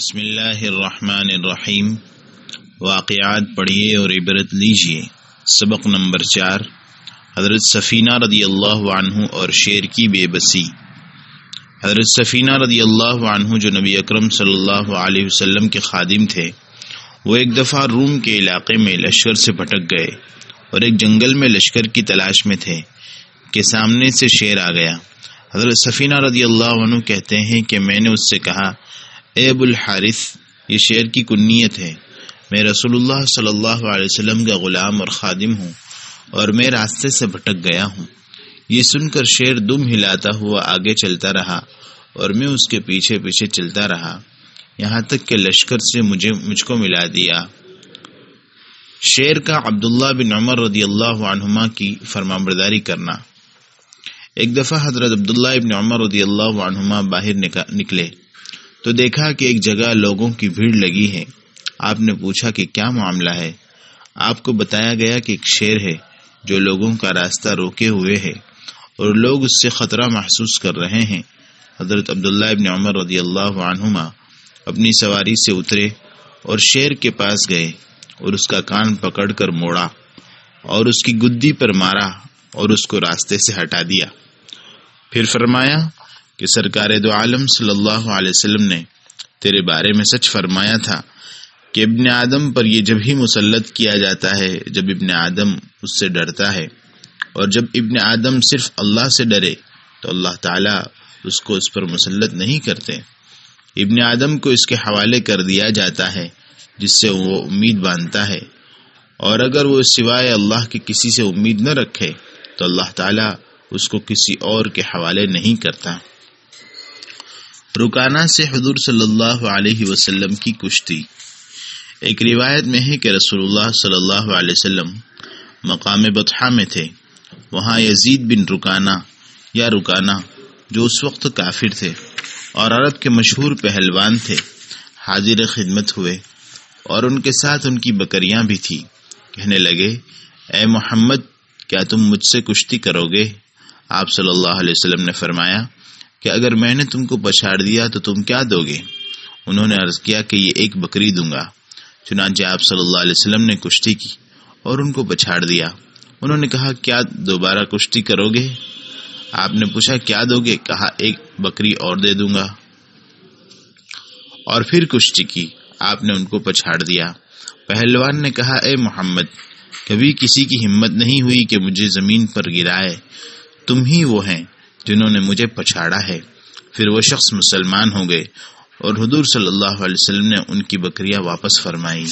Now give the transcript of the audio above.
بسم اللہ الرحمن الرحیم۔ واقعات پڑھیے اور عبرت لیجیے۔ سبق نمبر 4، حضرت سفینہ رضی اللہ عنہ اور شیر کی بے بسی۔ حضرت سفینہ رضی اللہ عنہ جو نبی اکرم صلی اللہ علیہ وسلم کے خادم تھے، وہ ایک دفعہ روم کے علاقے میں لشکر سے بھٹک گئے اور ایک جنگل میں لشکر کی تلاش میں تھے کہ سامنے سے شیر آ گیا۔ حضرت سفینہ رضی اللہ عنہ کہتے ہیں کہ میں نے اس سے کہا، اے ابو الحارث، یہ شیر کی کنیت ہے، میں رسول اللہ صلی اللہ علیہ وسلم کا غلام اور خادم ہوں اور میں راستے سے بھٹک گیا ہوں۔ یہ سن کر شیر دم ہلاتا ہوا آگے چلتا رہا اور میں اس کے پیچھے پیچھے چلتا رہا، یہاں تک کہ لشکر سے مجھ کو ملا دیا۔ شیر کا عبداللہ بن عمر رضی اللہ عنہما کی فرمانبرداری کرنا۔ ایک دفعہ حضرت عبداللہ بن عمر رضی اللہ عنہما باہر نکلے تو دیکھا کہ ایک جگہ لوگوں کی بھیڑ لگی ہے۔ آپ نے پوچھا کہ کیا معاملہ ہے؟ آپ کو بتایا گیا کہ ایک شیر ہے جو لوگوں کا راستہ روکے ہوئے ہے اور لوگ اس سے خطرہ محسوس کر رہے ہیں۔ حضرت عبداللہ ابن عمر رضی اللہ عنہما اپنی سواری سے اترے اور شیر کے پاس گئے اور اس کا کان پکڑ کر موڑا اور اس کی گدی پر مارا اور اس کو راستے سے ہٹا دیا۔ پھر فرمایا کہ سرکار دو عالم صلی اللہ علیہ وسلم نے تیرے بارے میں سچ فرمایا تھا کہ ابن آدم پر یہ جب ہی مسلط کیا جاتا ہے جب ابن آدم اس سے ڈرتا ہے، اور جب ابن آدم صرف اللہ سے ڈرے تو اللہ تعالیٰ اس کو اس پر مسلط نہیں کرتے۔ ابن آدم کو اس کے حوالے کر دیا جاتا ہے جس سے وہ امید باندھتا ہے، اور اگر وہ سوائے اللہ کے کسی سے امید نہ رکھے تو اللہ تعالیٰ اس کو کسی اور کے حوالے نہیں کرتا۔ رکانہ سے حضور صلی اللہ علیہ وسلم کی کشتی۔ ایک روایت میں ہے کہ رسول اللہ صلی اللہ علیہ وسلم مقام بطحہ میں تھے۔ وہاں یزید بن رکانہ جو اس وقت کافر تھے اور عرب کے مشہور پہلوان تھے، حاضر خدمت ہوئے اور ان کے ساتھ ان کی بکریاں بھی تھی۔ کہنے لگے، اے محمد، کیا تم مجھ سے کشتی کرو گے؟ آپ صلی اللہ علیہ وسلم نے فرمایا کہ اگر میں نے تم کو پچھاڑ دیا تو تم کیا دو گے؟ انہوں نے عرض کیا کہ یہ ایک بکری دوں گا۔ چنانچہ آپ صلی اللہ علیہ وسلم نے کشتی کی اور ان کو پچھاڑ دیا۔ انہوں نے کہا، کیا دوبارہ کشتی کرو گے؟ آپ نے پوچھا، کیا دو گے؟ کہا، ایک بکری اور دے دوں گا۔ اور پھر کشتی کی، آپ نے ان کو پچھاڑ دیا۔ پہلوان نے کہا، اے محمد، کبھی کسی کی ہمت نہیں ہوئی کہ مجھے زمین پر گرائے، تم ہی وہ ہیں جنہوں نے مجھے پچھاڑا ہے۔ پھر وہ شخص مسلمان ہو گئے اور حضور صلی اللہ علیہ وسلم نے ان کی بکریاں واپس فرمائی۔